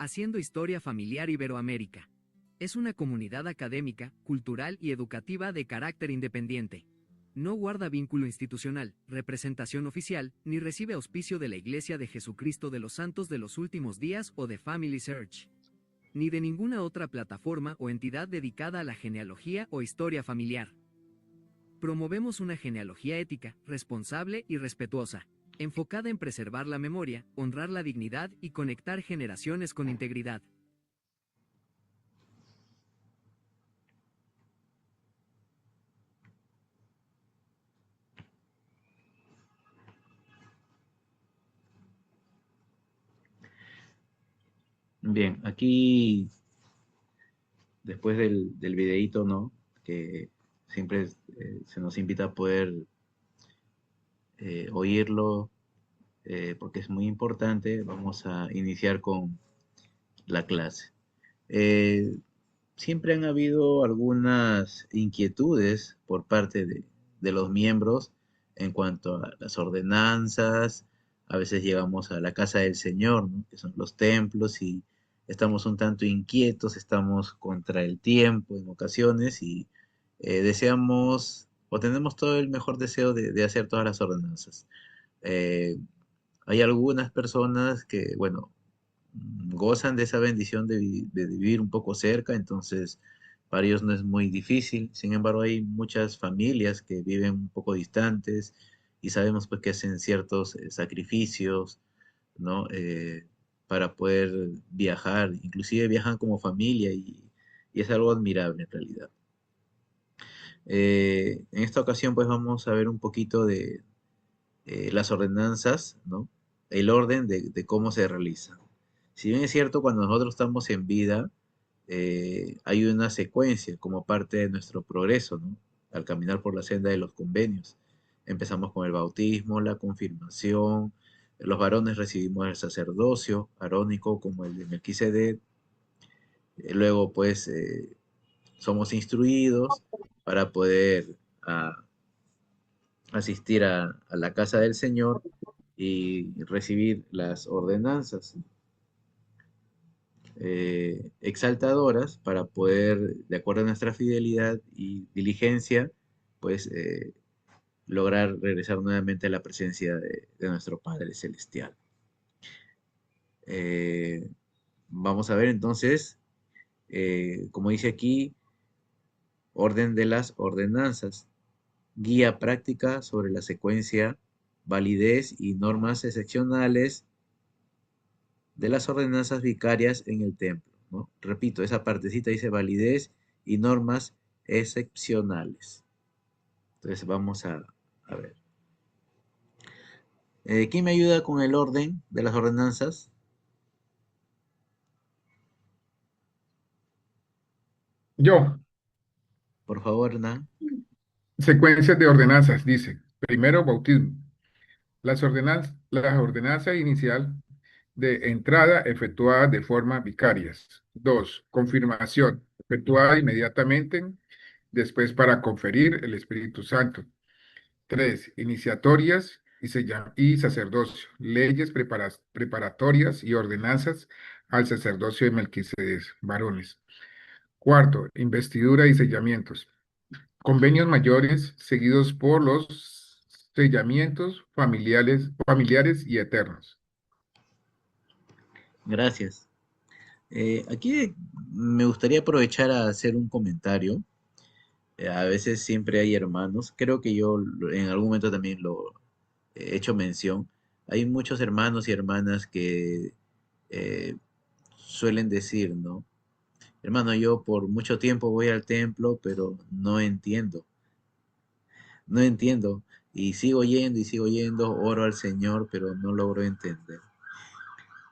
Haciendo Historia Familiar Iberoamérica. Es una comunidad académica, cultural y educativa de carácter independiente. No guarda vínculo institucional, representación oficial, ni recibe auspicio de la Iglesia de Jesucristo de los Santos de los Últimos Días o de Family Search, ni de ninguna otra plataforma o entidad dedicada a la genealogía o historia familiar. Promovemos una genealogía ética, responsable y respetuosa, enfocada en preservar la memoria, honrar la dignidad y conectar generaciones con integridad. Bien, aquí después del videíto, ¿no? Que siempre se nos invita a poder oírlo porque es muy importante. Vamos a iniciar con la clase. Eh, Siempre han habido algunas inquietudes por parte de los miembros en cuanto a las ordenanzas. A veces llegamos a la casa del Señor, ¿no? Que son los templos, y estamos un tanto inquietos, estamos contra el tiempo en ocasiones y deseamos o tenemos todo el mejor deseo de hacer todas las ordenanzas. Eh, Hay algunas personas que, bueno, gozan de esa bendición de vivir un poco cerca, entonces para ellos no es muy difícil. Sin embargo, hay muchas familias que viven un poco distantes y sabemos pues que hacen ciertos sacrificios, ¿no? Para poder viajar, inclusive viajan como familia y es algo admirable en realidad. En esta ocasión pues vamos a ver un poquito de las ordenanzas, ¿no? El orden de cómo se realizan. Si bien es cierto, cuando nosotros estamos en vida, hay una secuencia como parte de nuestro progreso, ¿no? Al caminar por la senda de los convenios. Empezamos con el bautismo, la confirmación, los varones recibimos el sacerdocio arónico como el de Melquisedec, luego pues somos instruidos para poder ah, asistir a la casa del Señor y recibir las ordenanzas exaltadoras para poder, de acuerdo a nuestra fidelidad y diligencia, pues lograr regresar nuevamente a la presencia de nuestro Padre Celestial. Eh, Vamos a ver entonces, como dice aquí, orden de las ordenanzas, guía práctica sobre la secuencia, validez y normas excepcionales de las ordenanzas vicarias en el templo, ¿no? Repito, esa partecita dice validez y normas excepcionales. Entonces vamos a ver. ¿Quién me ayuda con el orden de las ordenanzas? Yo, Por favor, Hernán. secuencias de ordenanzas, dice. Primero, bautismo. La ordenanza inicial de entrada efectuada de forma vicarias. Dos, confirmación, efectuada inmediatamente después para conferir el Espíritu Santo. Tres, iniciatorias y sacerdocio, leyes preparatorias y ordenanzas al sacerdocio de Melquisedec, varones. Cuarto, investidura y sellamientos. Convenios mayores seguidos por los sellamientos familiares y eternos. Gracias. Aquí me gustaría aprovechar a hacer un comentario. A veces siempre hay hermanos, creo que yo en algún momento también lo he hecho mención. Hay muchos hermanos y hermanas que eh, suelen decir, ¿no? Hermano, yo por mucho tiempo voy al templo, pero no entiendo. Y sigo yendo, oro al Señor, pero no logro entender.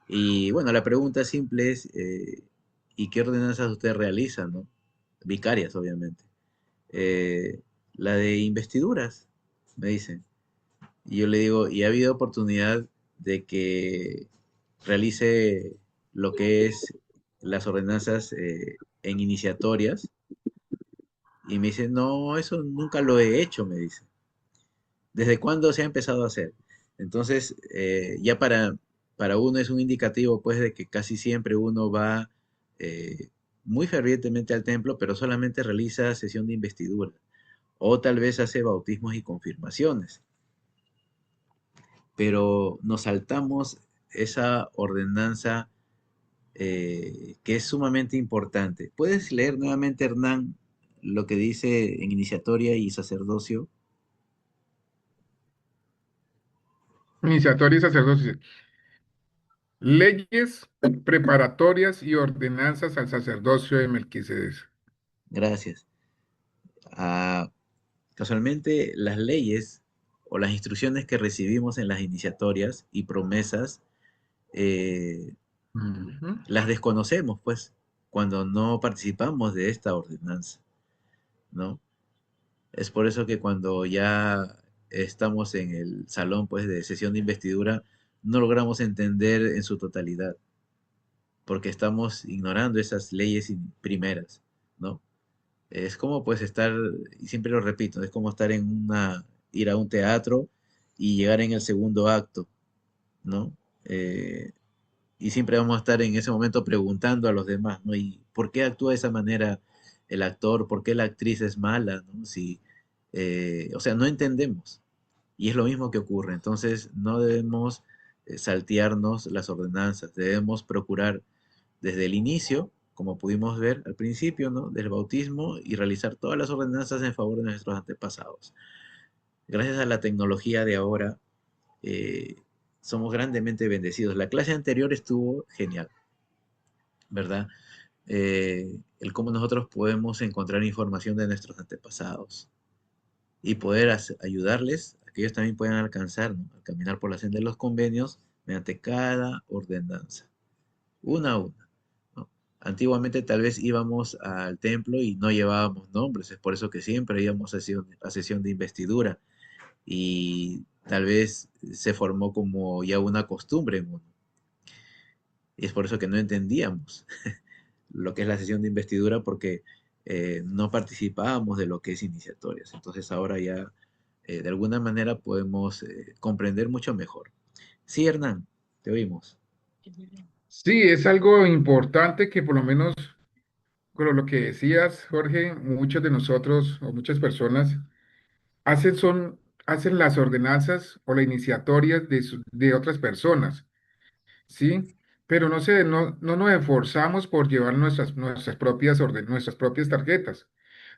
Y bueno, la pregunta simple es, ¿y qué ordenanzas usted realiza, no? Vicarias, obviamente. La de investiduras, me dicen. Y yo le digo, ¿y ha habido oportunidad de que realice lo que es las ordenanzas en iniciatorias? Y me dice, no, eso nunca lo he hecho, me dice. ¿Desde cuándo se ha empezado a hacer? Entonces, ya para para uno es un indicativo, pues, de que casi siempre uno va muy fervientemente al templo, pero solamente realiza sesión de investidura, o tal vez hace bautismos y confirmaciones, pero nos saltamos esa ordenanza que es sumamente importante. ¿Puedes leer nuevamente, Hernán, lo que dice en iniciatoria y sacerdocio? Iniciatoria y sacerdocio. Leyes preparatorias y ordenanzas al sacerdocio de Melquisedec. Gracias. Ah, casualmente, las leyes o las instrucciones que recibimos en las iniciatorias y promesas eh, Ujú. las desconocemos, pues, cuando no participamos de esta ordenanza, ¿no? Es por eso que cuando ya estamos en el salón, pues, de sesión de investidura, no logramos entender en su totalidad, porque estamos ignorando esas leyes primeras, ¿no? Es como, pues, estar, y siempre lo repito, es como estar ir a un teatro y llegar en el segundo acto, ¿no? Eh, y siempre vamos a estar en ese momento preguntando a los demás, ¿no? ¿Y por qué actúa de esa manera el actor? ¿Por qué la actriz es mala? ¿No? Si, o sea, no entendemos. Y es lo mismo que ocurre. Entonces, no debemos saltearnos las ordenanzas. Debemos procurar desde el inicio, como pudimos ver al principio, ¿no? Del bautismo y realizar todas las ordenanzas en favor de nuestros antepasados. Gracias a la tecnología de ahora, eh, somos grandemente bendecidos. La clase anterior estuvo genial, ¿verdad? El cómo nosotros podemos encontrar información de nuestros antepasados y poder ayudarles a que ellos también puedan alcanzar, ¿no? A caminar por la senda de los convenios mediante cada ordenanza, una a una, ¿no? Antiguamente tal vez íbamos al templo y no llevábamos nombres, es por eso que siempre íbamos a sesión de investidura y tal vez se formó como ya una costumbre en uno. Y es por eso que no entendíamos lo que es la sesión de investidura porque no participábamos de lo que es iniciatorias. Entonces ahora ya de alguna manera podemos comprender mucho mejor. Sí, Hernán, te oímos. Sí, es algo importante que por lo menos, con lo que decías, Jorge, muchos de nosotros o muchas personas hacen, hacen las ordenanzas o las iniciatorias de otras personas, ¿sí? Pero no nos esforzamos por llevar nuestras propias tarjetas.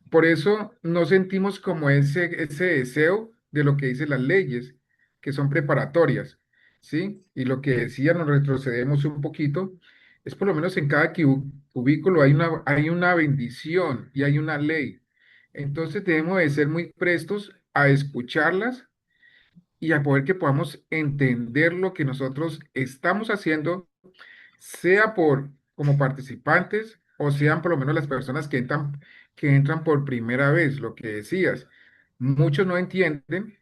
Por eso no sentimos como ese deseo de lo que dicen las leyes, que son preparatorias, ¿sí? Y lo que decía, nos retrocedemos un poquito, es por lo menos en cada cubículo hay una bendición y hay una ley. Entonces debemos de ser muy prestos a escucharlas y a poder que podamos entender lo que nosotros estamos haciendo, sea como participantes o sean por lo menos las personas que entran por primera vez, lo que decías. Muchos no entienden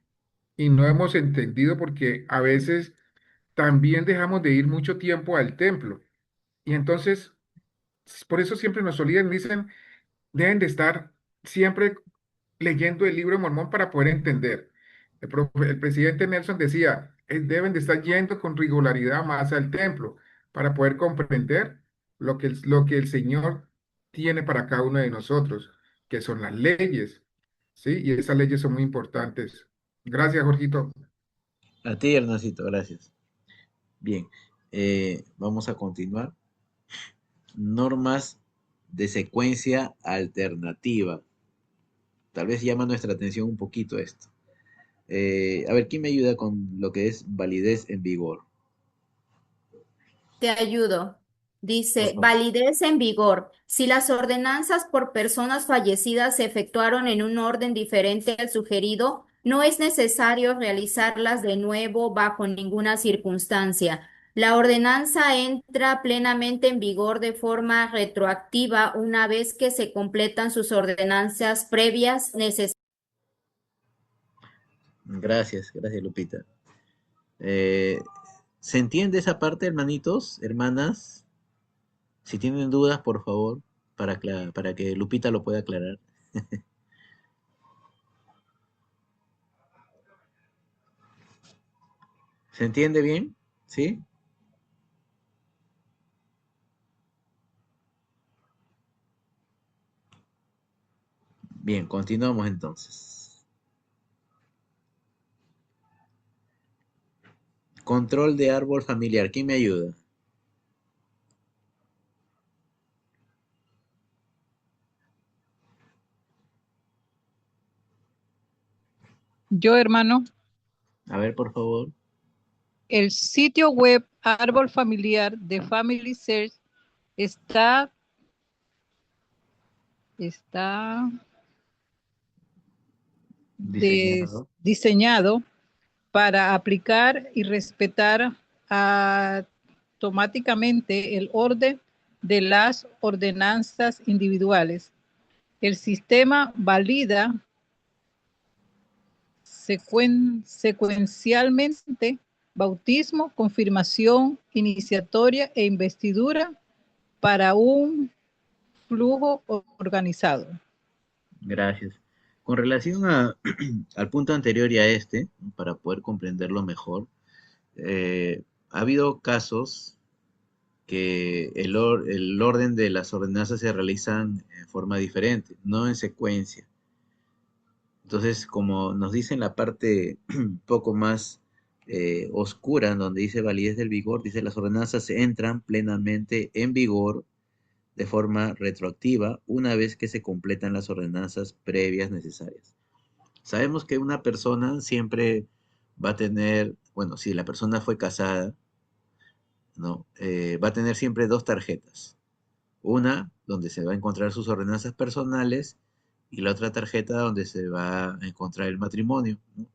y no hemos entendido porque a veces también dejamos de ir mucho tiempo al templo. Y entonces, por eso siempre nos solían, dicen, deben de estar siempre leyendo el libro de Mormón para poder entender. El presidente Nelson decía, deben de estar yendo con regularidad más al templo para poder comprender lo que el Señor tiene para cada uno de nosotros, que son las leyes, ¿sí? Y esas leyes son muy importantes. Gracias, Jorgito. A ti, Hernancito, gracias. Bien, vamos a continuar. Normas de secuencia alternativa. Tal vez llama nuestra atención un poquito esto. A ver, ¿quién me ayuda con lo que es validez en vigor? Te ayudo. Por Dice, favor. validez en vigor. Si las ordenanzas por personas fallecidas se efectuaron en un orden diferente al sugerido, no es necesario realizarlas de nuevo bajo ninguna circunstancia. La ordenanza entra plenamente en vigor de forma retroactiva una vez que se completan sus ordenanzas previas necesarias. Gracias, gracias, Lupita. Eh, ¿Se entiende esa parte, hermanitos, hermanas? Si tienen dudas, por favor, para que Lupita lo pueda aclarar. ¿Se entiende bien? ¿Sí? Bien, continuamos entonces. Control de árbol familiar. ¿Quién me ayuda? Yo, hermano, A ver, por favor. el sitio web Árbol Familiar de Family Search está, está Diseñado. diseñado para aplicar y respetar automáticamente el orden de las ordenanzas individuales. El sistema valida secuencialmente bautismo, confirmación, iniciatoria e investidura para un flujo organizado. Gracias. Con relación al punto anterior y a este, ¿no? Para poder comprenderlo mejor, ha habido casos que el orden de las ordenanzas se realizan en forma diferente, no en secuencia. Entonces, como nos dice en la parte un poco más oscura, en donde dice validez del vigor, dice las ordenanzas entran plenamente en vigor de forma retroactiva una vez que se completan las ordenanzas previas necesarias. Sabemos que una persona siempre va a tener, bueno, si la persona fue casada, ¿no? Va a tener siempre dos tarjetas. Una donde se va a encontrar sus ordenanzas personales y la otra tarjeta donde se va a encontrar el matrimonio, ¿no?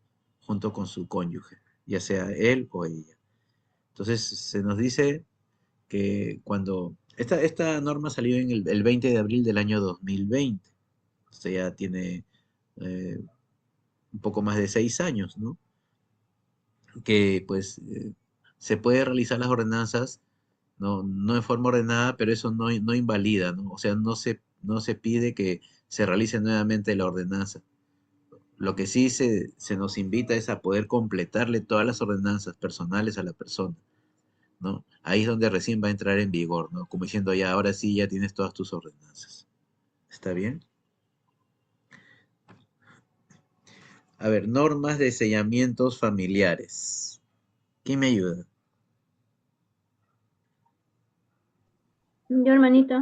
Junto con su cónyuge, ya sea él o ella. Entonces se nos dice que cuando esta norma salió en el 20 de abril del año 2020, o sea, ya tiene eh, un poco más de 6 años, ¿no? Que pues se puede realizar las ordenanzas, no en forma ordenada, pero eso no invalida, ¿no? O sea, no se pide que se realice nuevamente la ordenanza. Lo que sí se nos invita es a poder completarle todas las ordenanzas personales a la persona, ¿no? Ahí es donde recién va a entrar en vigor, ¿no? Como diciendo, ya, ahora sí, ya tienes todas tus ordenanzas. ¿Está bien? A ver, normas de sellamientos familiares. ¿Quién me ayuda? Yo, hermanito.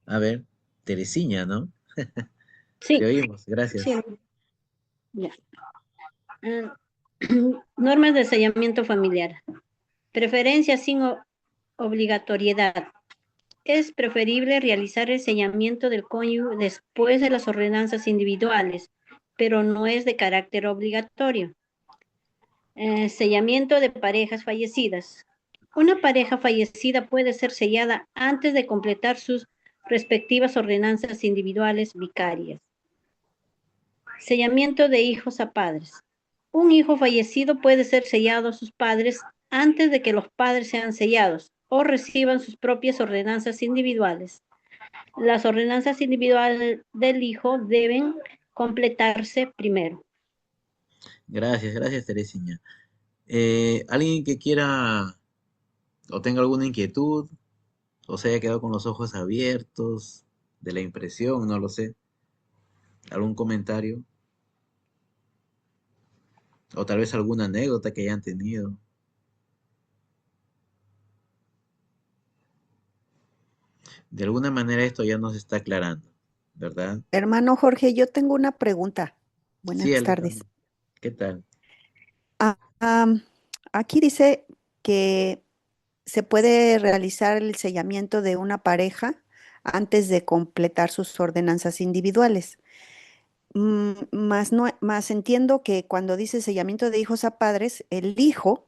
A ver, Teresiña, ¿no? Te Sí, oímos, sí, gracias. ya. Ah, Normas de sellamiento familiar. Preferencia sin obligatoriedad. Es preferible realizar el sellamiento del cónyuge después de las ordenanzas individuales, pero no es de carácter obligatorio. Sellamiento de parejas fallecidas. Una pareja fallecida puede ser sellada antes de completar sus respectivas ordenanzas individuales vicarias. Sellamiento de hijos a padres. Un hijo fallecido puede ser sellado a sus padres antes de que los padres sean sellados o reciban sus propias ordenanzas individuales. Las ordenanzas individuales del hijo deben completarse primero. Gracias, Teresiña. ¿Alguien que quiera o tenga alguna inquietud o se haya quedado con los ojos abiertos de la impresión, no lo sé? ¿Algún comentario? O tal vez alguna anécdota que hayan tenido. De alguna manera esto ya nos está aclarando, ¿verdad? Hermano Jorge, yo tengo una pregunta. Sí, Buenas Alejandro. tardes. ¿Qué tal? Ah, aquí dice que se puede realizar el sellamiento de una pareja antes de completar sus ordenanzas individuales. Más, no, más entiendo que cuando dice sellamiento de hijos a padres, el hijo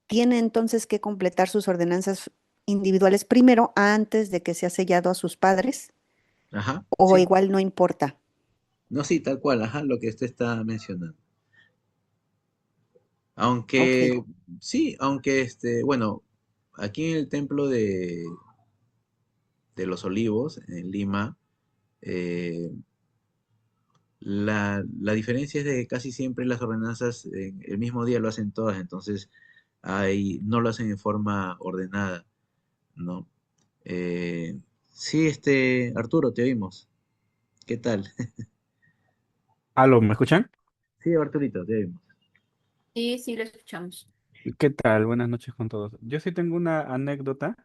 tiene entonces que completar sus ordenanzas individuales primero antes de que sea sellado a sus padres, Ajá, o sí. igual no importa. No, sí, tal cual, ajá, lo que usted está mencionando. Ok. Aunque, sí, aunque bueno, aquí en el templo de los Olivos, en Lima, eh, la diferencia es de que casi siempre las ordenanzas el mismo día lo hacen todas, entonces no lo hacen en forma ordenada, ¿no? Sí, Arturo, te oímos. ¿Qué tal? Aló, ¿me escuchan? Sí, Arturito, te oímos. Sí, sí, lo escuchamos. ¿Qué tal? Buenas noches con todos. Yo sí tengo una anécdota.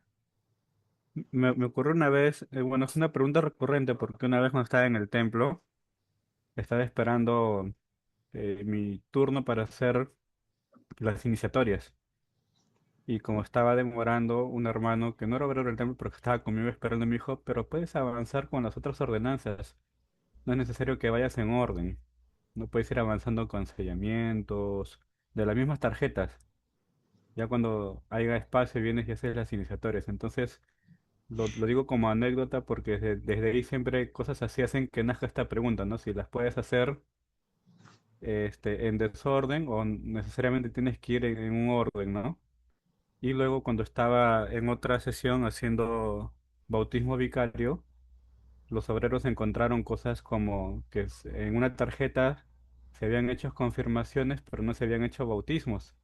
Me ocurrió una vez, bueno, es una pregunta recurrente porque una vez cuando estaba en el templo, estaba esperando mi turno para hacer las iniciatorias. Y como estaba demorando, un hermano que no era obrero del templo, pero que estaba conmigo esperando, me dijo, pero puedes avanzar con las otras ordenanzas. No es necesario que vayas en orden. No puedes ir avanzando con sellamientos, de las mismas tarjetas. Ya cuando haya espacio vienes y haces las iniciatorias. Entonces, lo digo como anécdota porque desde ahí siempre cosas así hacen que nazca esta pregunta, ¿no? Si las puedes hacer en desorden o necesariamente tienes que ir en un orden, ¿no? Y luego cuando estaba en otra sesión haciendo bautismo vicario, los obreros encontraron cosas como que en una tarjeta se habían hecho confirmaciones, pero no se habían hecho bautismos.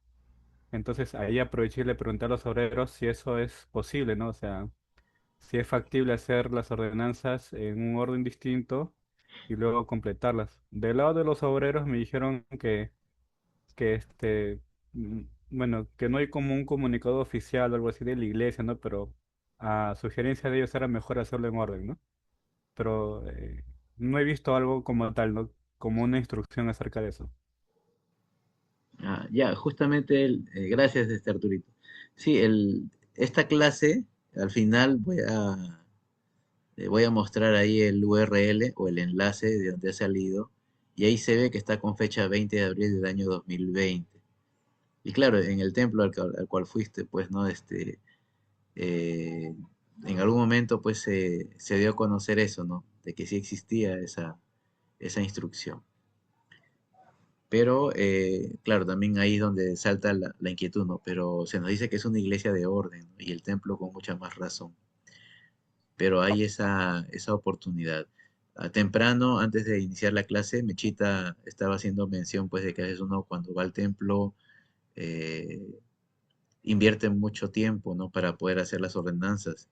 Entonces ahí aproveché y le pregunté a los obreros si eso es posible, ¿no? O sea, si es factible hacer las ordenanzas en un orden distinto y luego completarlas. Del lado de los obreros me dijeron que mm, bueno, que no hay como un comunicado oficial o algo así de la iglesia, ¿no? Pero a sugerencia de ellos era mejor hacerlo en orden, ¿no? Pero no he visto algo como tal, ¿no? Como una instrucción acerca de eso. Ah, ya, justamente, gracias, Arturito. Sí, esta clase, al final voy a mostrar ahí el URL o el enlace de donde ha salido, y ahí se ve que está con fecha 20 de abril del año 2020. Y claro, en el templo al cual fuiste, pues, ¿no? Eh, en algún momento, pues, se dio a conocer eso, ¿no? De que sí existía esa instrucción. Pero, claro, también ahí es donde salta la inquietud, ¿no? Pero se nos dice que es una iglesia de orden, ¿no? Y el templo con mucha más razón. Pero hay esa oportunidad. Temprano, antes de iniciar la clase, Mechita estaba haciendo mención, pues, de que a veces uno cuando va al templo eh, invierte mucho tiempo, ¿no? Para poder hacer las ordenanzas.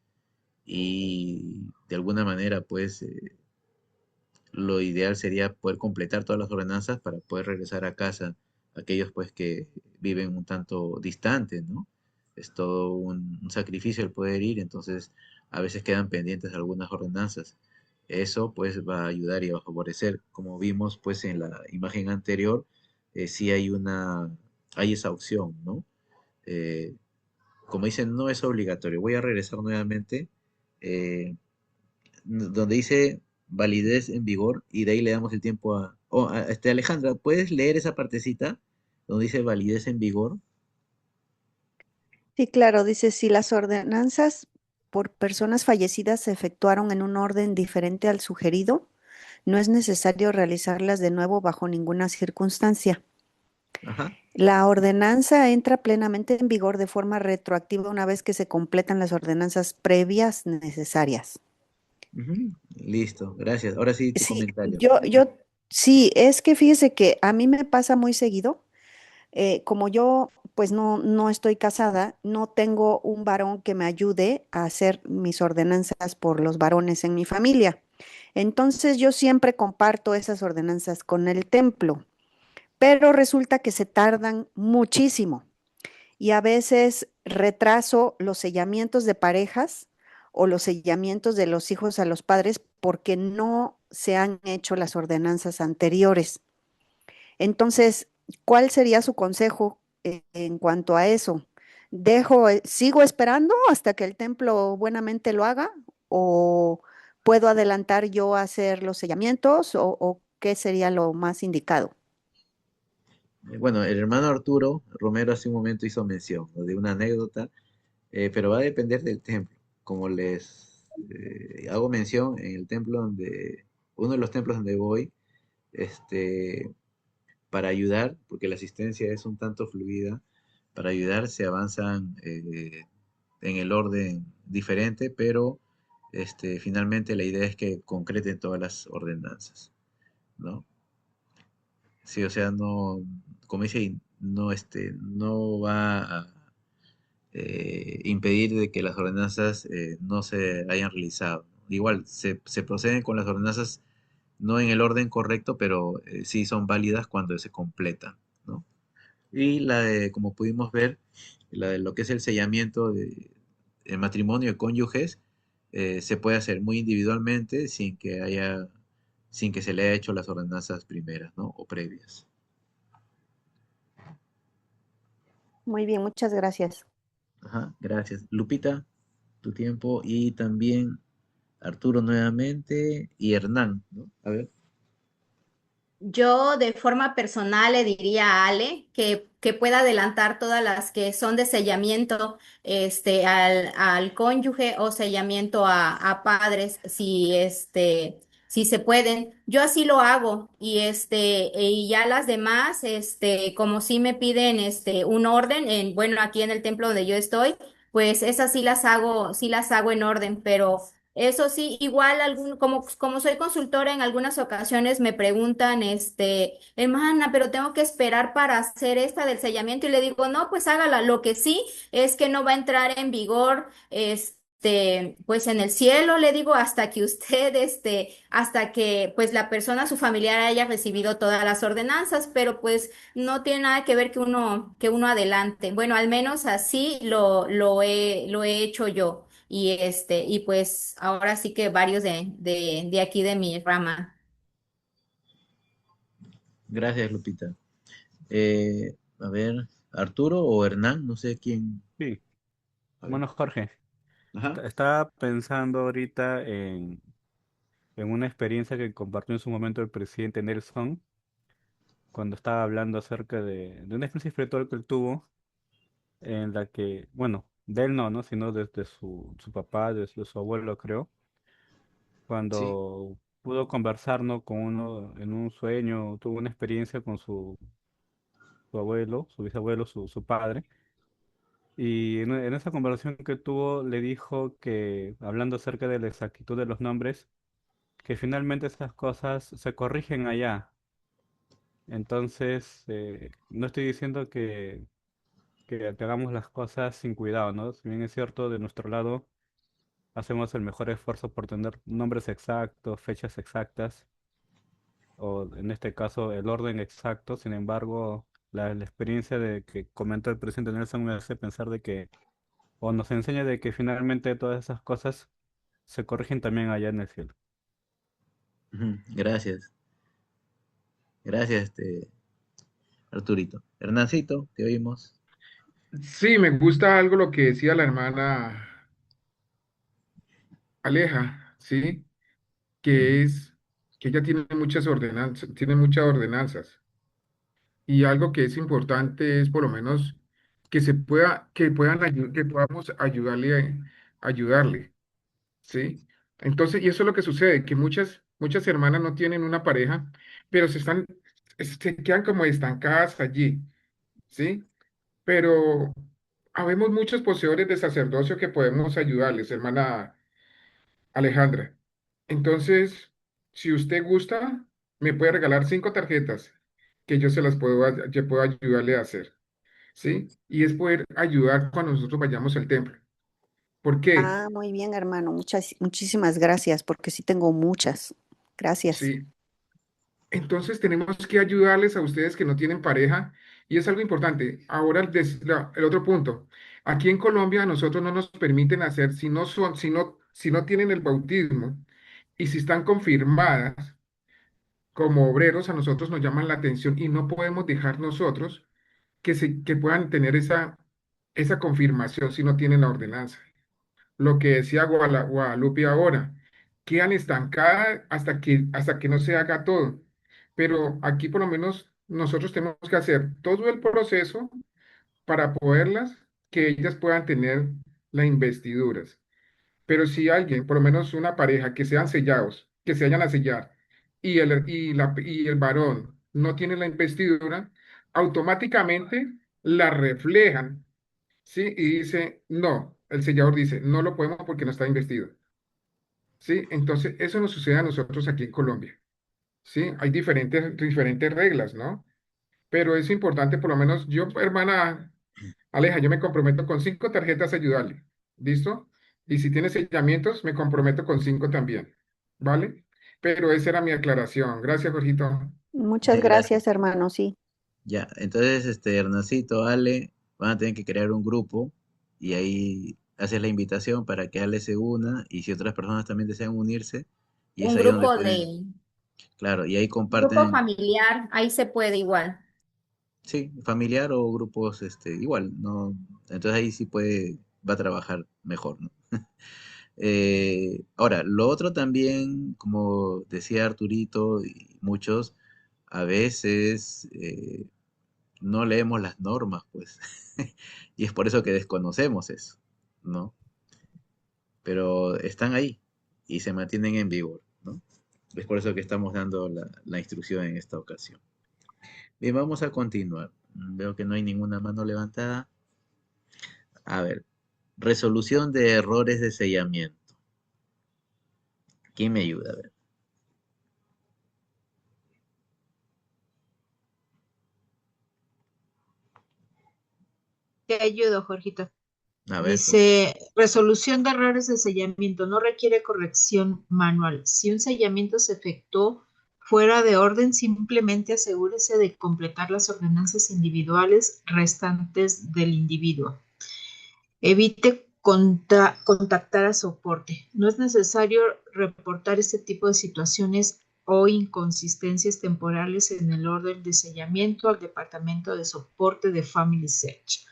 Y de alguna manera, pues, lo ideal sería poder completar todas las ordenanzas para poder regresar a casa, aquellos pues que viven un tanto distantes, ¿no? Es todo un sacrificio el poder ir, entonces a veces quedan pendientes algunas ordenanzas. Eso pues va a ayudar y va a favorecer. Como vimos pues en la imagen anterior, sí hay esa opción, ¿no? Eh, como dicen, no es obligatorio. Voy a regresar nuevamente. eh, donde dice validez en vigor y de ahí le damos el tiempo Alejandra, ¿puedes leer esa partecita donde dice validez en vigor? Sí, claro, dice, si las ordenanzas por personas fallecidas se efectuaron en un orden diferente al sugerido, no es necesario realizarlas de nuevo bajo ninguna circunstancia. Ajá. La ordenanza entra plenamente en vigor de forma retroactiva una vez que se completan las ordenanzas previas necesarias. Ujú. Listo, gracias. Ahora sí, tu Sí, comentario. sí, es que fíjese que a mí me pasa muy seguido, como yo pues no estoy casada, no tengo un varón que me ayude a hacer mis ordenanzas por los varones en mi familia. Entonces yo siempre comparto esas ordenanzas con el templo, pero resulta que se tardan muchísimo y a veces retraso los sellamientos de parejas o los sellamientos de los hijos a los padres porque no se han hecho las ordenanzas anteriores. Entonces, ¿cuál sería su consejo en cuanto a eso? ¿Sigo esperando hasta que el templo buenamente lo haga? ¿O puedo adelantar yo a hacer los sellamientos? ¿O qué sería lo más indicado? Bueno, el hermano Arturo Romero hace un momento hizo mención, ¿no? De una anécdota, pero va a depender del templo. Como les hago mención en el templo uno de los templos donde voy, este, para ayudar, porque la asistencia es un tanto fluida, para ayudar se avanzan en el orden diferente, pero finalmente la idea es que concreten todas las ordenanzas, ¿no? Sí, o sea, no, como dice, no, no va a impedir de que las ordenanzas no se hayan realizado. Igual, se proceden con las ordenanzas no en el orden correcto, pero sí son válidas cuando se completan, ¿no? Y como pudimos ver, la de lo que es el sellamiento de el matrimonio de cónyuges, se puede hacer muy individualmente sin que se le haya hecho las ordenanzas primeras, ¿no? O previas. Muy bien, muchas gracias. Ajá, gracias. Lupita, tu tiempo y también Arturo nuevamente y Hernán, ¿no? A ver. Yo de forma personal le diría a Ale que pueda adelantar todas las que son de sellamiento al cónyuge o sellamiento a padres, si se pueden. Yo así lo hago y ya las demás, como si me piden un orden, bueno, aquí en el templo donde yo estoy, pues esas sí las hago en orden, pero eso sí, igual como soy consultora, en algunas ocasiones me preguntan, hermana, pero tengo que esperar para hacer esta del sellamiento y le digo, no, pues hágala. Lo que sí es que no va a entrar en vigor, pues en el cielo, le digo, hasta que usted, hasta que pues la persona, su familiar haya recibido todas las ordenanzas, pero pues no tiene nada que ver que uno adelante. Bueno, al menos así lo he hecho yo. Y pues ahora sí que varios de aquí de mi rama. Gracias, Lupita. A ver, Arturo o Hernán, no sé quién. Sí, A ver. bueno, Jorge, Ajá. estaba pensando ahorita en una experiencia que compartió en su momento el presidente Nelson cuando estaba hablando acerca de una experiencia espiritual que él tuvo en la que, bueno, de él no, ¿no? Sino desde su papá, desde su abuelo, creo, Sí. cuando pudo conversar, ¿no? Con uno en un sueño, tuvo una experiencia con su abuelo, su bisabuelo, su padre. Y en esa conversación que tuvo, le dijo que, hablando acerca de la exactitud de los nombres, que finalmente esas cosas se corrigen allá. Entonces, no estoy diciendo que hagamos las cosas sin cuidado, ¿no? Si bien es cierto, de nuestro lado hacemos el mejor esfuerzo por tener nombres exactos, fechas exactas, o en este caso el orden exacto. Sin embargo, la experiencia de que comentó el presidente Nelson me hace pensar de que, o nos enseña de que finalmente todas esas cosas se corrigen también allá en el cielo. Ujú, gracias. Gracias, Arturito. Hernancito, te oímos. Sí, me gusta algo lo que decía la hermana Aleja, ¿sí? Ujú, Que es que ella tiene muchas ordenanzas. Y algo que es importante es por lo menos que podamos ayudarle, ¿sí? Entonces, y eso es lo que sucede, que muchas hermanas no tienen una pareja, pero se quedan como estancadas allí, ¿sí? Pero habemos muchos poseedores de sacerdocio que podemos ayudarles, hermana Alejandra. Entonces, si usted gusta, me puede regalar 5 tarjetas que yo puedo ayudarle a hacer, ¿sí? Y es poder ayudar cuando nosotros vayamos al templo. ¿Por qué? Ah, muy bien, hermano. Muchísimas gracias, porque sí tengo muchas. Gracias. Sí. Entonces tenemos que ayudarles a ustedes que no tienen pareja y es algo importante. Ahora el otro punto. Aquí en Colombia a nosotros no nos permiten hacer si no tienen el bautismo y si están confirmadas como obreros, a nosotros nos llaman la atención y no podemos dejar nosotros que puedan tener esa confirmación si no tienen la ordenanza. Lo que decía Guadalupe ahora, quedan estancadas hasta que no se haga todo. Pero aquí por lo menos nosotros tenemos que hacer todo el proceso para que ellas puedan tener las investiduras. Pero si alguien, por lo menos una pareja, que sean sellados, que se vayan a sellar, y el varón no tiene la investidura, automáticamente la reflejan, ¿sí? Y dice, no, el sellador dice, no lo podemos porque no está investido, ¿sí? Entonces, eso nos sucede a nosotros aquí en Colombia, ¿sí? Hay diferentes reglas, ¿no? Pero es importante, por lo menos yo, hermana Aleja, yo me comprometo con 5 tarjetas a ayudarle. ¿Listo? Y si tiene sellamientos, me comprometo con 5 también. ¿Vale? Pero esa era mi aclaración. Gracias, Jorgito. Muchas Gracias. gracias, hermano, sí. Ya, entonces, Hernancito, Ale, van a tener que crear un grupo y ahí haces la invitación para que Ale se una y si otras personas también desean unirse, y es Un ahí donde grupo pueden, de, claro, y ahí grupo comparten, familiar, ahí se puede igual. sí, familiar o grupos, igual, ¿no? Entonces ahí sí puede, va a trabajar mejor, ¿no? Ahora, lo otro también, como decía Arturito y muchos, a veces no leemos las normas, pues. Y es por eso que desconocemos eso, ¿no? Pero están ahí y se mantienen en vigor, ¿no? Es por eso que estamos dando la instrucción en esta ocasión. Bien, vamos a continuar. Veo que no hay ninguna mano levantada. A ver, resolución de errores de sellamiento. ¿Quién me ayuda? A ver. Te ayudo, Jorgito. A ver, Dice, resolución de errores de sellamiento no requiere corrección manual. Si un sellamiento se efectuó fuera de orden, simplemente asegúrese de completar las ordenanzas individuales restantes del individuo. Evite contactar a soporte. No es necesario reportar este tipo de situaciones o inconsistencias temporales en el orden de sellamiento al departamento de soporte de Family Search.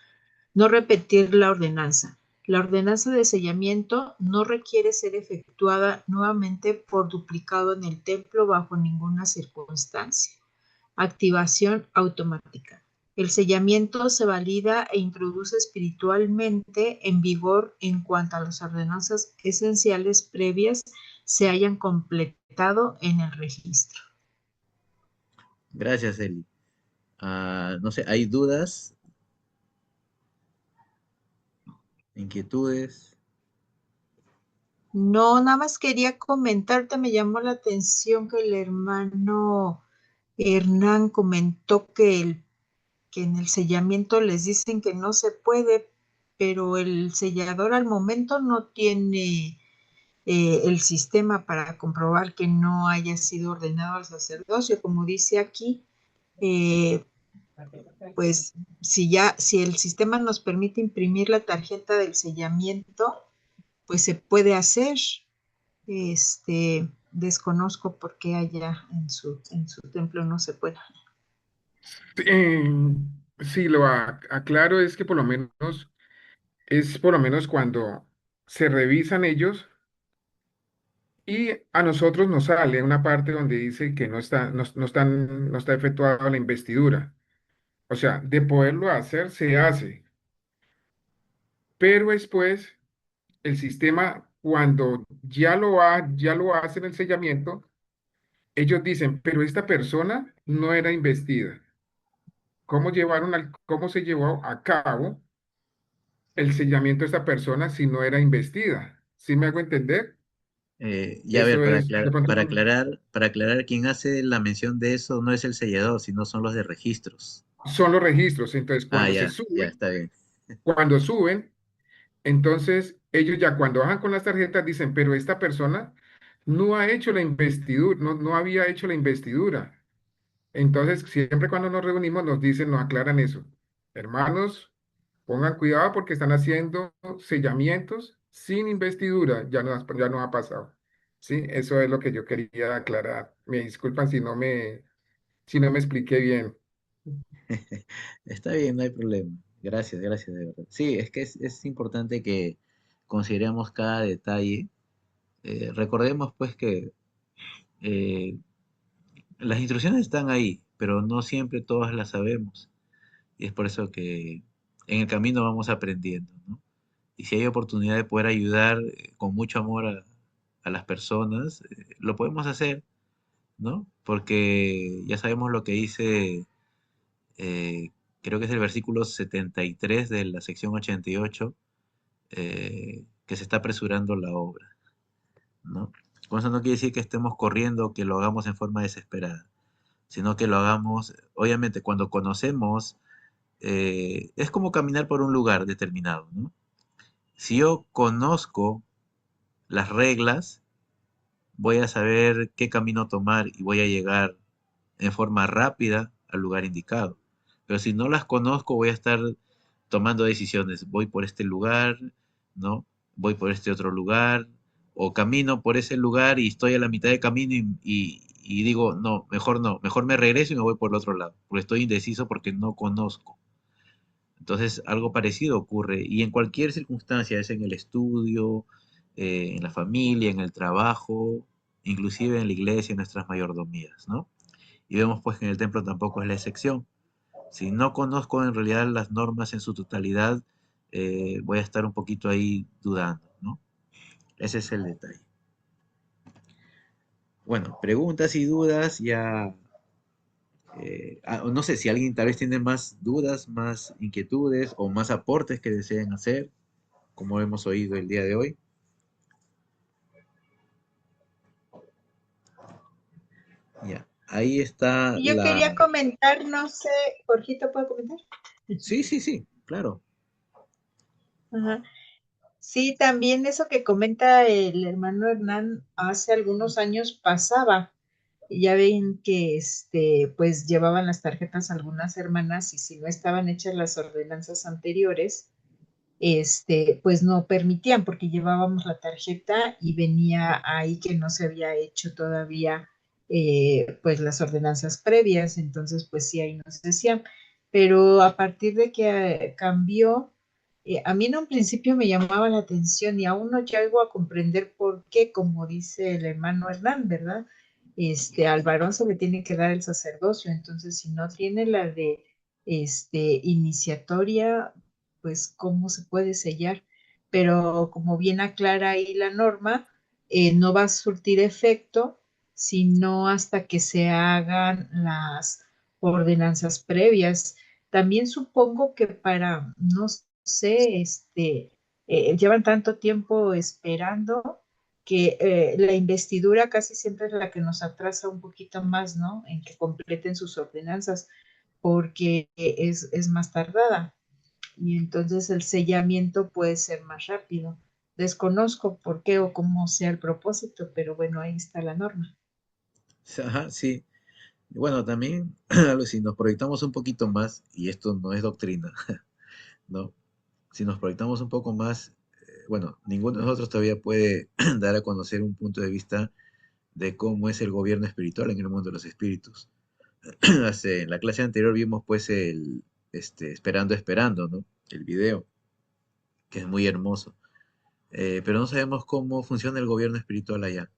No repetir la ordenanza. La ordenanza de sellamiento no requiere ser efectuada nuevamente por duplicado en el templo bajo ninguna circunstancia. Activación automática. El sellamiento se valida e introduce espiritualmente en vigor en cuanto a las ordenanzas esenciales previas se hayan completado en el registro. gracias, Eli. No sé, ¿hay dudas, inquietudes? No, nada más quería comentarte, me llamó la atención que el hermano Hernán comentó que en el sellamiento les dicen que no se puede, pero el sellador al momento no tiene el sistema para comprobar que no haya sido ordenado al sacerdocio, como dice aquí. eh, pues si el sistema nos permite imprimir la tarjeta del sellamiento, pues se puede hacer. Desconozco por qué allá en su templo no se puede. Eh, sí, aclaro es que por lo menos cuando se revisan ellos y a nosotros nos sale una parte donde dice que no está efectuada la investidura. O sea, de poderlo hacer, se hace. Pero después, el sistema, cuando ya lo hacen el sellamiento, ellos dicen, pero esta persona no era investida. ¿Cómo se llevó a cabo el sellamiento de esta persona si no era investida? ¿Sí me hago entender? Ya a ver, Eso es, de pronto, para aclarar, quien hace la mención de eso no es el sellador, sino son los de registros. son los registros. Entonces, Ya, está bien. cuando suben, entonces ellos ya cuando bajan con las tarjetas dicen, pero esta persona no ha hecho la investidura, no había hecho la investidura. Entonces, siempre cuando nos reunimos nos dicen, nos aclaran eso. Hermanos, pongan cuidado porque están haciendo sellamientos sin investidura. Ya nos ha pasado. Sí, eso es lo que yo quería aclarar. Me disculpan si no me expliqué bien. Está bien, no hay problema. Gracias, gracias, de verdad. Sí, es que es importante que consideremos cada detalle. Recordemos pues que eh, las instrucciones están ahí, pero no siempre todas las sabemos. Y es por eso que en el camino vamos aprendiendo, ¿no? Y si hay oportunidad de poder ayudar con mucho amor a las personas, lo podemos hacer, ¿no? Porque ya sabemos lo que dice, eh, creo que es el versículo 73 de la sección 88, que se está apresurando la obra, ¿no? Con eso no quiere decir que estemos corriendo, que lo hagamos en forma desesperada, sino que lo hagamos, obviamente, cuando conocemos, es como caminar por un lugar determinado, ¿no? Si yo conozco las reglas, voy a saber qué camino tomar y voy a llegar en forma rápida al lugar indicado. Pero si no las conozco, voy a estar tomando decisiones. Voy por este lugar, ¿no? Voy por este otro lugar, o camino por ese lugar y estoy a la mitad de camino y digo, no, mejor me regreso y me voy por el otro lado, porque estoy indeciso porque no conozco. Entonces, algo parecido ocurre y en cualquier circunstancia, es en el estudio, en la familia, en el trabajo, inclusive en la iglesia, en nuestras mayordomías, ¿no? Y vemos pues que en el templo tampoco es la excepción. Si no conozco en realidad las normas en su totalidad, voy a estar un poquito ahí dudando, ¿no? Ese es el detalle. Bueno, preguntas y dudas ya. No sé si alguien tal vez tiene más dudas, más inquietudes o más aportes que deseen hacer, como hemos oído el día de hoy. Ya, ahí está Y yo quería la... comentar, no sé, Jorgito, ¿puedo comentar? Sí, sí, sí, claro. Ajá. Sí, también eso que comenta el hermano Hernán, hace algunos años pasaba. Y ya ven que pues llevaban las tarjetas algunas hermanas y si no estaban hechas las ordenanzas anteriores, pues no permitían porque llevábamos la tarjeta y venía ahí que no se había hecho todavía pues las ordenanzas previas, entonces pues sí ahí nos decían, pero a partir de que cambió, a mí en un principio me llamaba la atención y aún no llego a comprender por qué, como dice el hermano Hernán, ¿verdad? Al varón se le tiene que dar el sacerdocio, entonces si no tiene la de iniciatoria, pues cómo se puede sellar, pero como bien aclara ahí la norma, no va a surtir efecto sino hasta que se hagan las ordenanzas previas. También supongo que para, no sé, llevan tanto tiempo esperando que la investidura casi siempre es la que nos atrasa un poquito más, ¿no? En que completen sus ordenanzas, porque es más tardada y entonces el sellamiento puede ser más rápido. Desconozco por qué o cómo sea el propósito, pero bueno, ahí está la norma. Ajá, sí. Bueno, también, si nos proyectamos un poquito más, y esto no es doctrina, ¿no? Si nos proyectamos un poco más, bueno, ninguno de nosotros todavía puede dar a conocer un punto de vista de cómo es el gobierno espiritual en el mundo de los espíritus. En la clase anterior vimos pues el Esperando, ¿no? El video, que es muy hermoso. Pero no sabemos cómo funciona el gobierno espiritual allá.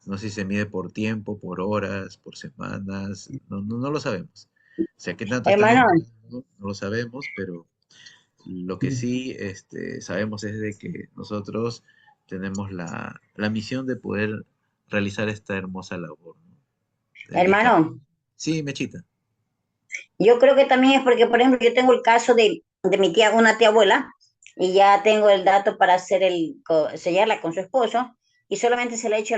No sé si se mide por tiempo, por horas, por semanas, no lo sabemos. O sea, qué tanto están Hermano, demorando, no lo sabemos, pero lo que sí sabemos es de que nosotros tenemos la misión de poder realizar esta hermosa labor, ¿no? Dedicar. hermano, Sí, Mechita. yo creo que también es porque, por ejemplo, yo tengo el caso de mi tía, una tía abuela, y ya tengo el dato para hacer sellarla con su esposo, y solamente se le ha hecho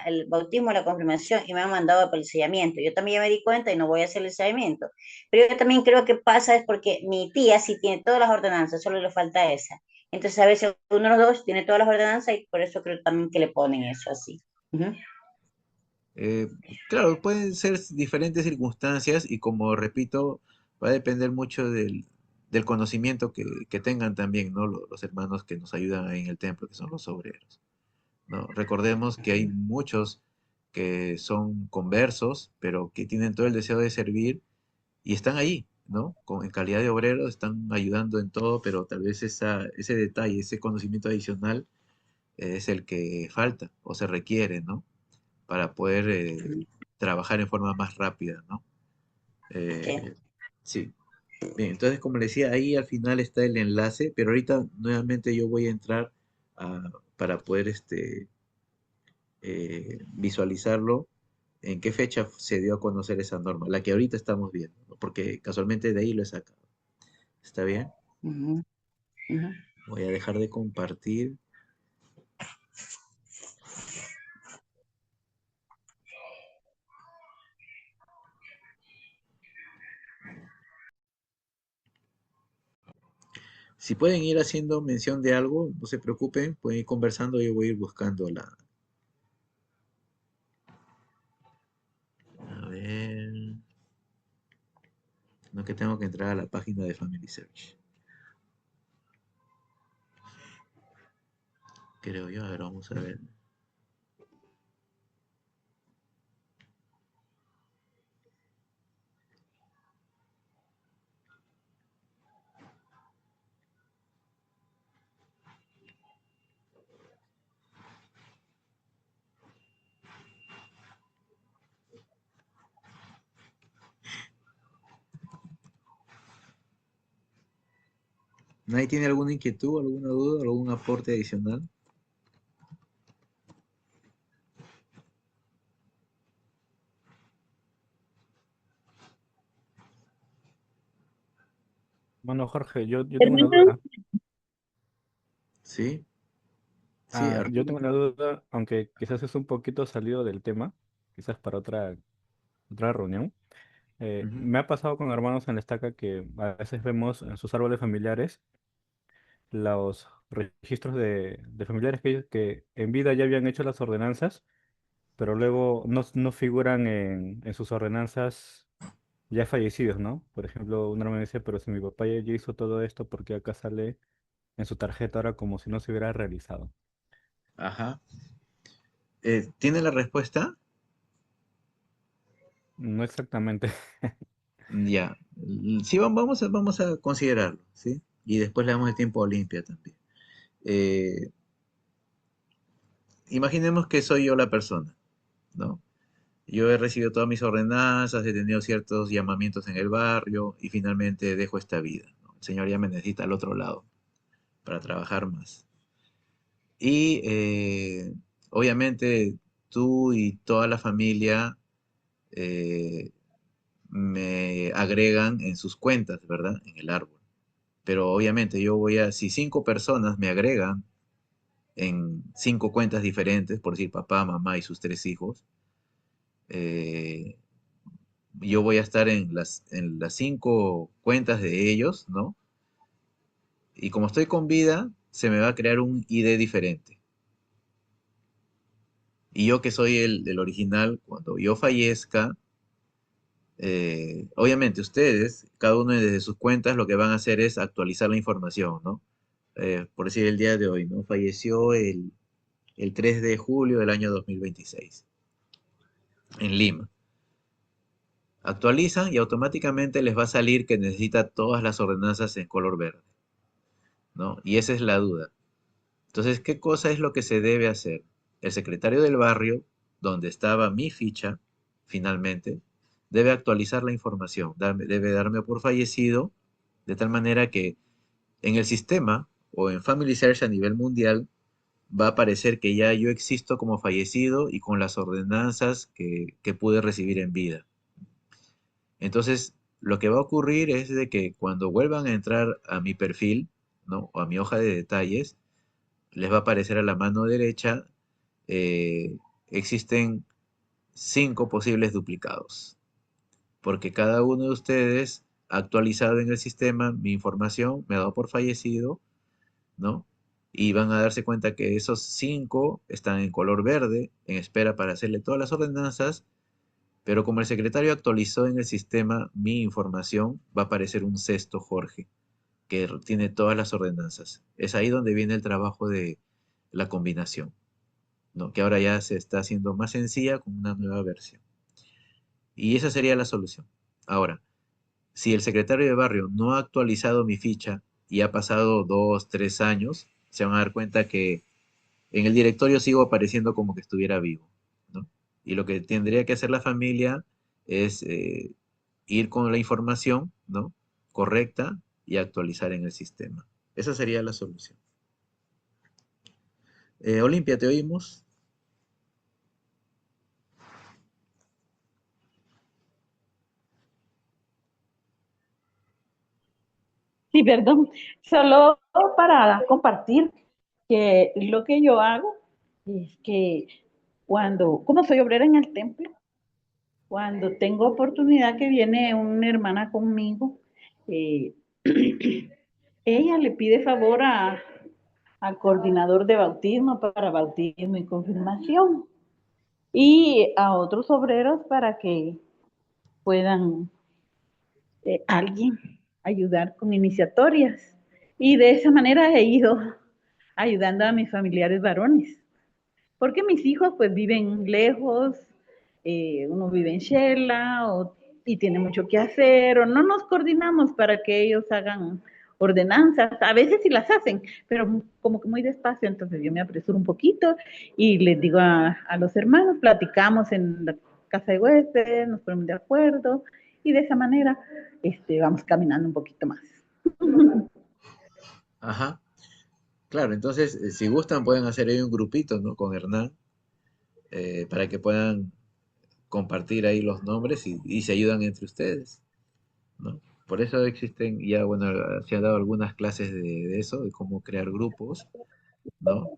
el bautismo, la confirmación, y me han mandado para el sellamiento. Yo también ya me di cuenta y no voy a hacer el sellamiento. Pero yo también creo que pasa es porque mi tía sí tiene todas las ordenanzas, solo le falta esa. Entonces, a veces uno de los dos tiene todas las ordenanzas y por eso creo también que le ponen eso así. Ujú. Eh, claro, pueden ser diferentes circunstancias y como repito, va a depender mucho del conocimiento que tengan también, ¿no? Los hermanos que nos ayudan ahí en el templo, que son los obreros, ¿no? Recordemos que hay muchos que son conversos, pero que tienen todo el deseo de servir y están ahí, ¿no? En calidad de obreros, están ayudando en todo, pero tal vez ese detalle, ese conocimiento adicional es el que falta o se requiere, ¿no? Para poder trabajar en forma más rápida, ¿no? Sí. Eh, sí. Bien, entonces como le decía, ahí al final está el enlace, pero ahorita nuevamente yo voy a entrar para poder visualizarlo en qué fecha se dio a conocer esa norma, la que ahorita estamos viendo, ¿no? Porque casualmente de ahí lo he sacado. ¿Está bien? Ujú, ujú. Voy a dejar de compartir. Si pueden ir haciendo mención de algo, no se preocupen, pueden ir conversando, yo voy a ir buscando que tengo que entrar a la página de Family Search. Creo yo, a ver, vamos a ver. ¿Nadie tiene alguna inquietud, alguna duda, algún aporte adicional? Bueno, Jorge, yo tengo una Hermano, duda. ¿Sí? Sí, Yo Arturo. tengo una duda, aunque quizás es un poquito salido del tema, quizás para otra reunión. Ujú. Me ha pasado con hermanos en la estaca que a veces vemos en sus árboles familiares los registros de familiares que en vida ya habían hecho las ordenanzas, pero luego no figuran en sus ordenanzas ya fallecidos, ¿no? Por ejemplo, un hermano dice, pero si mi papá ya hizo todo esto, ¿por qué acá sale en su tarjeta ahora como si no se hubiera realizado? Ajá. ¿Tiene la respuesta? No exactamente. Ya. Sí, vamos a considerarlo, ¿sí? Y después le damos el tiempo a Olimpia también. Eh, Imaginemos que soy yo la persona, ¿no? Yo he recibido todas mis ordenanzas, he tenido ciertos llamamientos en el barrio y finalmente dejo esta vida, ¿no? El Señor ya me necesita al otro lado para trabajar más. Y obviamente tú y toda la familia eh, me agregan en sus cuentas, ¿verdad? En el árbol. Pero obviamente si 5 personas me agregan en 5 cuentas diferentes, por decir papá, mamá y sus 3 hijos, eh, yo voy a estar en las 5 cuentas de ellos, ¿no? Y como estoy con vida, se me va a crear un ID diferente. Y yo que soy el original, cuando yo fallezca, obviamente ustedes, cada uno desde sus cuentas, lo que van a hacer es actualizar la información, ¿no? Por decir el día de hoy, ¿no? Falleció el 3 de julio del año 2026 en Lima. Actualizan y automáticamente les va a salir que necesita todas las ordenanzas en color verde, ¿no? Y esa es la duda. Entonces, ¿qué cosa es lo que se debe hacer? El secretario del barrio, donde estaba mi ficha, finalmente, debe actualizar la información, debe darme por fallecido, de tal manera que en el sistema o en Family Search a nivel mundial va a aparecer que ya yo existo como fallecido y con las ordenanzas que pude recibir en vida. Entonces, lo que va a ocurrir es de que cuando vuelvan a entrar a mi perfil, ¿no? O a mi hoja de detalles, les va a aparecer a la mano derecha, eh, existen 5 posibles duplicados, porque cada uno de ustedes ha actualizado en el sistema mi información, me ha dado por fallecido, ¿no? Y van a darse cuenta que esos 5 están en color verde, en espera para hacerle todas las ordenanzas, pero como el secretario actualizó en el sistema mi información, va a aparecer un sexto Jorge, que tiene todas las ordenanzas. Es ahí donde viene el trabajo de la combinación, ¿no? Que ahora ya se está haciendo más sencilla con una nueva versión. Y esa sería la solución. Ahora, si el secretario de barrio no ha actualizado mi ficha y ha pasado 2, 3 años, se van a dar cuenta que en el directorio sigo apareciendo como que estuviera vivo, ¿no? Y lo que tendría que hacer la familia es ir con la información, ¿no? Correcta y actualizar en el sistema. Esa sería la solución. Olimpia, ¿te oímos? Sí, perdón. Solo para compartir que lo que yo hago es que como soy obrera en el templo, cuando tengo oportunidad que viene una hermana conmigo, eh, ella le pide favor al coordinador de bautismo para bautismo y confirmación y a otros obreros para que puedan alguien ayudar con iniciatorias. Y de esa manera he ido ayudando a mis familiares varones. Porque mis hijos pues viven lejos, uno vive en Shela y tiene mucho que hacer, o no nos coordinamos para que ellos hagan ordenanzas. A veces sí las hacen, pero como que muy despacio, entonces yo me apresuro un poquito y les digo a los hermanos, platicamos en la casa de huéspedes, nos ponemos de acuerdo y de esa manera vamos caminando un poquito más. Ajá. Claro, entonces, si gustan, pueden hacer ahí un grupito, ¿no? Con Hernán, para que puedan compartir ahí los nombres y se ayudan entre ustedes, ¿no? Por eso existen ya, bueno, se han dado algunas clases de eso, de cómo crear grupos, ¿no?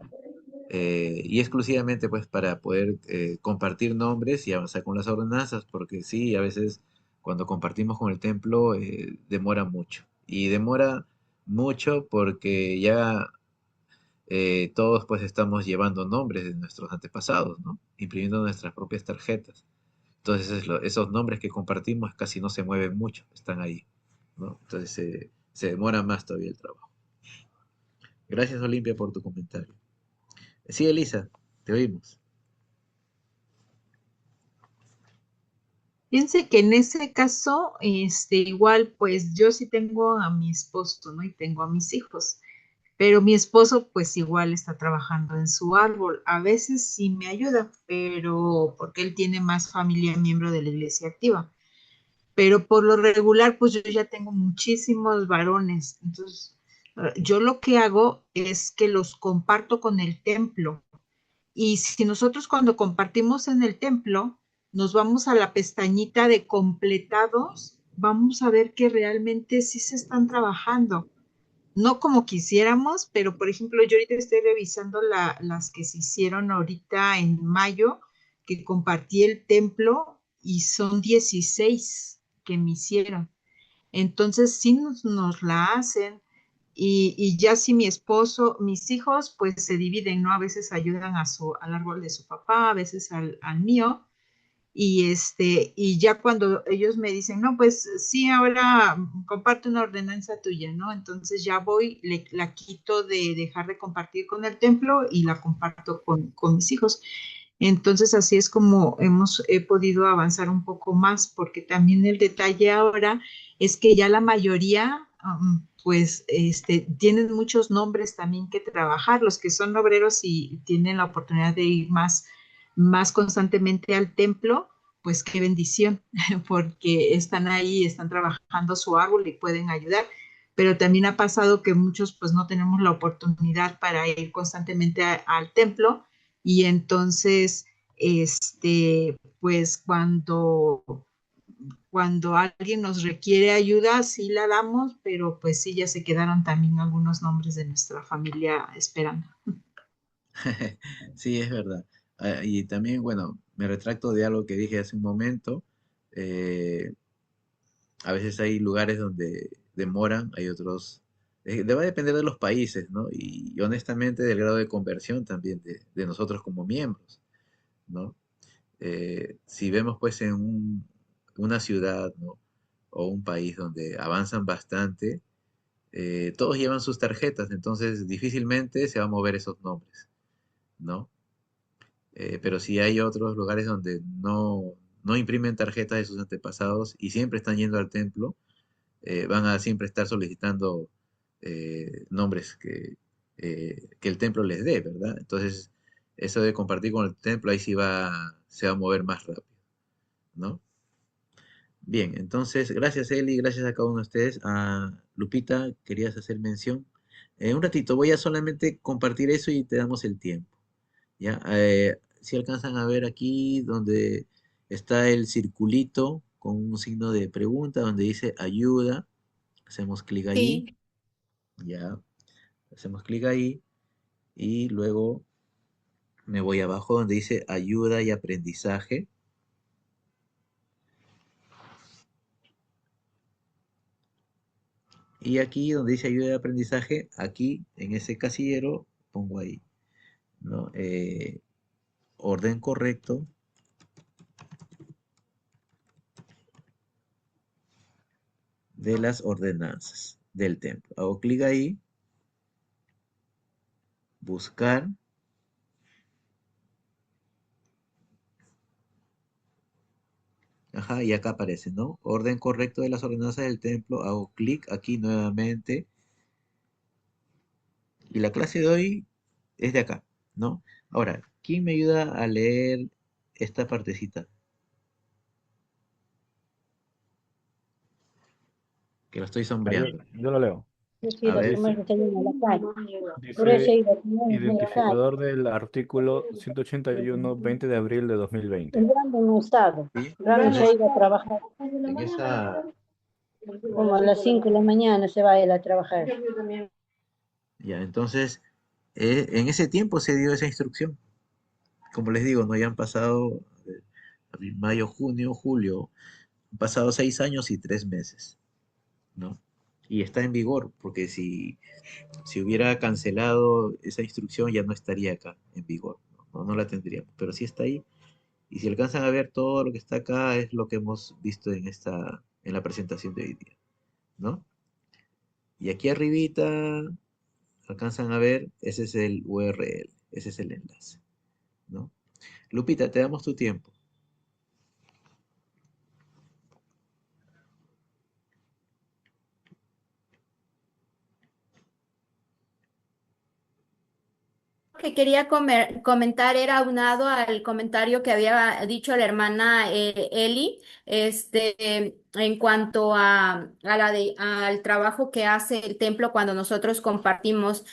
Y exclusivamente pues para poder compartir nombres y avanzar con las ordenanzas, porque sí, a veces cuando compartimos con el templo demora mucho. Y demora mucho porque ya todos pues estamos llevando nombres de nuestros antepasados, ¿no? Imprimiendo nuestras propias tarjetas. Entonces esos nombres que compartimos casi no se mueven mucho, están ahí, ¿no? Entonces se demora más todavía el trabajo. Gracias, Olimpia, por tu comentario. Sí, Elisa, te oímos. Fíjense que en ese caso, igual, pues yo sí tengo a mi esposo, ¿no? Y tengo a mis hijos, pero mi esposo, pues igual está trabajando en su árbol. A veces sí me ayuda, pero porque él tiene más familia miembro de la iglesia activa. Pero por lo regular, pues yo ya tengo muchísimos varones. Entonces, yo lo que hago es que los comparto con el templo. Y si nosotros cuando compartimos en el templo, nos vamos a la pestañita de completados, vamos a ver que realmente sí se están trabajando. No como quisiéramos, pero por ejemplo, yo ahorita estoy revisando las que se hicieron ahorita en mayo, que compartí el templo y son 16 que me hicieron. Entonces sí nos la hacen y ya si mi esposo, mis hijos, pues se dividen, ¿no? A veces ayudan al árbol de su papá, a veces al mío. Y ya cuando ellos me dicen, no, pues sí, ahora comparte una ordenanza tuya, ¿no? Entonces ya voy, la quito de dejar de compartir con el templo y la comparto con mis hijos. Entonces así es como he podido avanzar un poco más, porque también el detalle ahora es que ya la mayoría, pues, tienen muchos nombres también que trabajar, los que son obreros y tienen la oportunidad de ir más constantemente al templo, pues qué bendición, porque están ahí, están trabajando su árbol y pueden ayudar. Pero también ha pasado que muchos pues no tenemos la oportunidad para ir constantemente al templo y entonces, pues cuando alguien nos requiere ayuda, sí la damos, pero pues sí, ya se quedaron también algunos nombres de nuestra familia esperando. Sí, es verdad. Y también, bueno, me retracto de algo que dije hace un momento. Eh, a veces hay lugares donde demoran, hay otros. Va a depender de los países, ¿no? Y honestamente del grado de conversión también de nosotros como miembros, ¿no? Si vemos pues en una ciudad, ¿no? O un país donde avanzan bastante, todos llevan sus tarjetas, entonces difícilmente se va a mover esos nombres, ¿no? Pero sí hay otros lugares donde no imprimen tarjetas de sus antepasados y siempre están yendo al templo, van a siempre estar solicitando nombres que el templo les dé, ¿verdad? Entonces, eso de compartir con el templo, ahí sí se va a mover más rápido, ¿no? Bien, entonces, gracias Eli, gracias a cada uno de ustedes. Lupita, querías hacer mención. Un ratito, voy a solamente compartir eso y te damos el tiempo. ¿Ya? Si alcanzan a ver aquí donde está el circulito con un signo de pregunta donde dice ayuda, hacemos clic allí, Sí. ya, hacemos clic ahí y luego me voy abajo donde dice ayuda y aprendizaje. Y aquí donde dice ayuda y aprendizaje, aquí en ese casillero pongo ahí, ¿no? Orden correcto, de las ordenanzas del templo. Hago clic ahí, buscar, ajá, y acá aparece, ¿no? Orden correcto de las ordenanzas del templo. Hago clic aquí nuevamente. Y la clase de hoy es de acá, ¿no? Ahora, ¿quién me ayuda a leer esta partecita? Que lo estoy sombreando. Yo lo leo. Yo sí A iba a ver, tomar desayuno a la calle. Por eso Dice iba a tomar a la calle. identificador del artículo 181, 20 de abril de 2020. El grande no estaba. ¿sí? Rami se ha ido a trabajar. En esa, Como a las 5 de la mañana se va él a trabajar. ya, entonces, en ese tiempo se dio esa instrucción. Como les digo, no ya han pasado abril, mayo, junio, julio, han pasado 6 años y 3 meses, ¿no? Y está en vigor, porque si hubiera cancelado esa instrucción ya no estaría acá en vigor, ¿no? No la tendríamos, pero sí está ahí. Y si alcanzan a ver todo lo que está acá es lo que hemos visto en la presentación de hoy día, ¿no? Y aquí arribita alcanzan a ver, ese es el URL, ese es el enlace, ¿no? Lupita, te damos tu tiempo. Que quería comentar era aunado al comentario que había dicho la hermana Eli, en cuanto al trabajo que hace el templo cuando nosotros compartimos,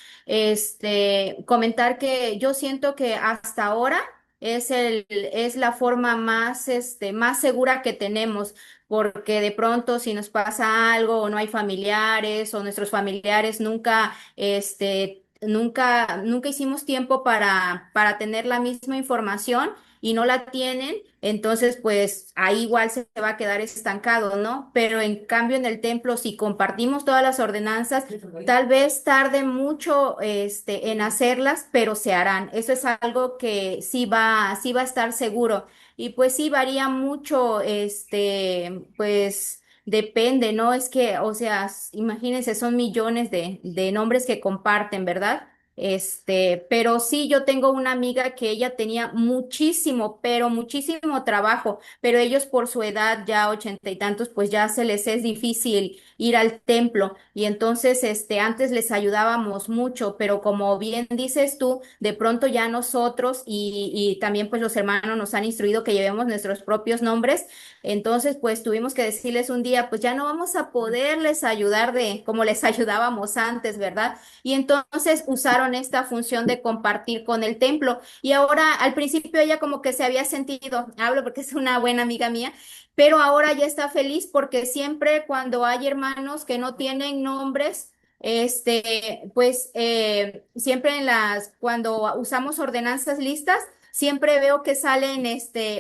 comentar que yo siento que hasta ahora es la forma más, más segura que tenemos. Porque de pronto si nos pasa algo o no hay familiares o nuestros familiares nunca hicimos tiempo para tener la misma información y no la tienen, entonces pues ahí igual se va a quedar estancado, ¿no? Pero en cambio en el templo, si compartimos todas las ordenanzas, tal vez tarde mucho en hacerlas, pero se harán. Eso es algo que sí va a estar seguro. Y pues sí varía mucho, pues. Depende, ¿no? Es que, o sea, imagínense, son millones de nombres que comparten, ¿verdad? Pero sí, yo tengo una amiga que ella tenía muchísimo, pero muchísimo trabajo, pero ellos por su edad, ya 80 y tantos, pues ya se les es difícil ir al templo. Y entonces, antes les ayudábamos mucho, pero como bien dices tú, de pronto ya nosotros y también pues los hermanos nos han instruido que llevemos nuestros propios nombres. Entonces, pues tuvimos que decirles un día, pues ya no vamos a poderles ayudar de como les ayudábamos antes, ¿verdad? Y entonces usaron esta función de compartir con el templo. Y ahora, al principio ella como que se había sentido, hablo porque es una buena amiga mía, pero ahora ya está feliz porque siempre cuando hay hermanos que no tienen nombres, pues siempre cuando usamos ordenanzas listas, siempre veo que salen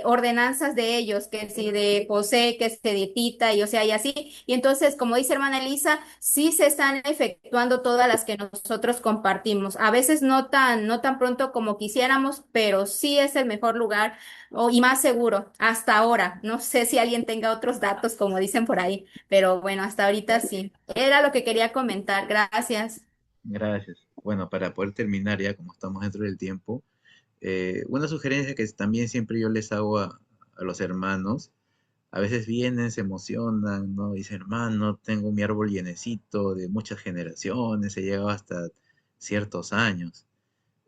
ordenanzas de ellos, que si de José, que se de Tita, y o sea, y así. Y entonces, como dice hermana Elisa, sí se están efectuando todas las que nosotros compartimos. A veces no tan pronto como quisiéramos, pero sí es el mejor lugar y más seguro hasta ahora. No sé si alguien tenga otros datos, como dicen por ahí, pero bueno, hasta ahorita sí. Era lo que quería comentar. Gracias. Gracias. Bueno, para poder terminar ya, como estamos dentro del tiempo, una sugerencia que también siempre yo les hago a los hermanos, a veces vienen, se emocionan, ¿no? Dicen, hermano, tengo mi árbol llenecito de muchas generaciones, he llegado hasta ciertos años,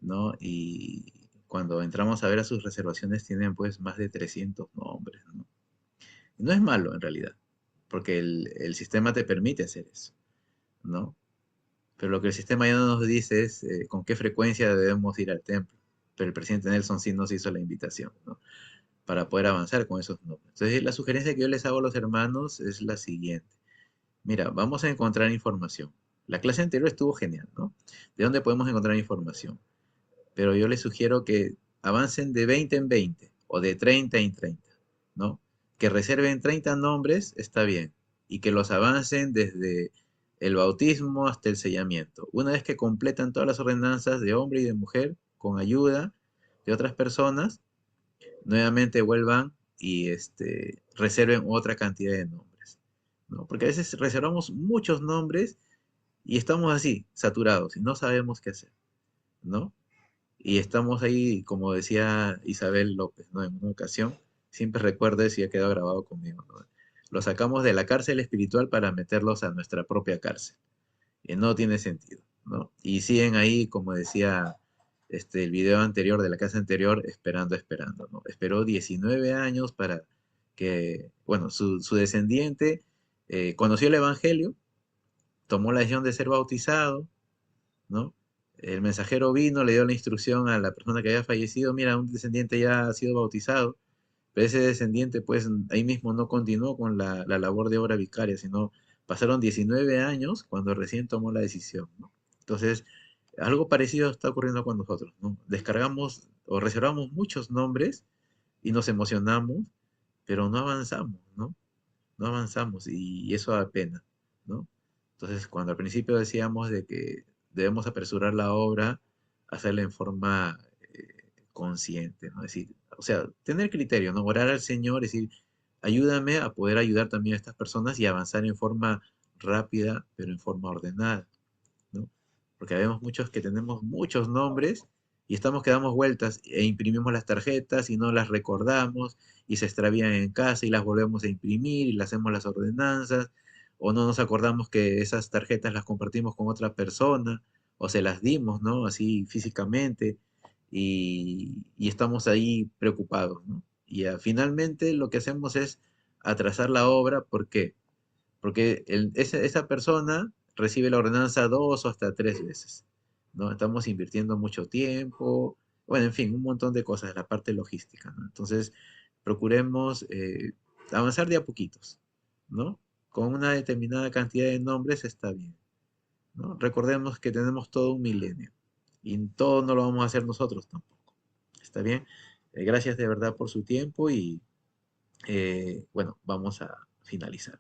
¿no? Y cuando entramos a ver a sus reservaciones tienen pues más de 300 nombres, ¿no? Y no es malo en realidad, porque el sistema te permite hacer eso, ¿no? Pero lo que el sistema ya no nos dice es con qué frecuencia debemos ir al templo. Pero el presidente Nelson sí nos hizo la invitación, ¿no? Para poder avanzar con esos nombres. Entonces, la sugerencia que yo les hago a los hermanos es la siguiente. Mira, vamos a encontrar información. La clase anterior estuvo genial, ¿no? ¿De dónde podemos encontrar información? Pero yo les sugiero que avancen de 20 en 20 o de 30 en 30, ¿no? Que reserven 30 nombres, está bien, y que los avancen desde el bautismo hasta el sellamiento. Una vez que completan todas las ordenanzas de hombre y de mujer, con ayuda de otras personas, nuevamente vuelvan y reserven otra cantidad de nombres. ¿no? Porque a veces reservamos muchos nombres y estamos así, saturados, y no sabemos qué hacer, ¿no? Y estamos ahí, como decía Isabel López, ¿no? En una ocasión, siempre recuerdo eso y ha quedado grabado conmigo, ¿no? Los sacamos de la cárcel espiritual para meterlos a nuestra propia cárcel. Y no tiene sentido, ¿no? Y siguen ahí, como decía el video anterior de la casa anterior, esperando, esperando, ¿no? Esperó 19 años para que, bueno, su descendiente conoció el Evangelio, tomó la decisión de ser bautizado, ¿no? El mensajero vino, le dio la instrucción a la persona que había fallecido, mira, un descendiente ya ha sido bautizado, pero ese descendiente pues ahí mismo no continuó con la labor de obra vicaria, sino pasaron 19 años cuando recién tomó la decisión, ¿no? Entonces, algo parecido está ocurriendo con nosotros, ¿no? Descargamos o reservamos muchos nombres y nos emocionamos, pero no avanzamos, ¿no? No avanzamos y eso da pena, ¿no? Entonces, cuando al principio decíamos de que debemos apresurar la obra, hacerla en forma consciente, ¿no? Es decir, o sea, tener criterio, ¿no? Orar al Señor, decir, ayúdame a poder ayudar también a estas personas y avanzar en forma rápida, pero en forma ordenada, ¿no? Porque vemos muchos que tenemos muchos nombres y estamos que damos vueltas e imprimimos las tarjetas y no las recordamos y se extravían en casa y las volvemos a imprimir y le hacemos las ordenanzas o no nos acordamos que esas tarjetas las compartimos con otra persona o se las dimos, ¿no? Así físicamente y estamos ahí preocupados, ¿no? Y finalmente lo que hacemos es atrasar la obra, ¿por qué? Porque esa persona recibe la ordenanza 2 o hasta 3 veces, ¿no? Estamos invirtiendo mucho tiempo, bueno, en fin, un montón de cosas, la parte logística, ¿no? Entonces, procuremos avanzar de a poquitos, ¿no? Con una determinada cantidad de nombres está bien, ¿no? Recordemos que tenemos todo un milenio y todo no lo vamos a hacer nosotros tampoco, ¿está bien? Gracias de verdad por su tiempo y bueno, vamos a finalizar.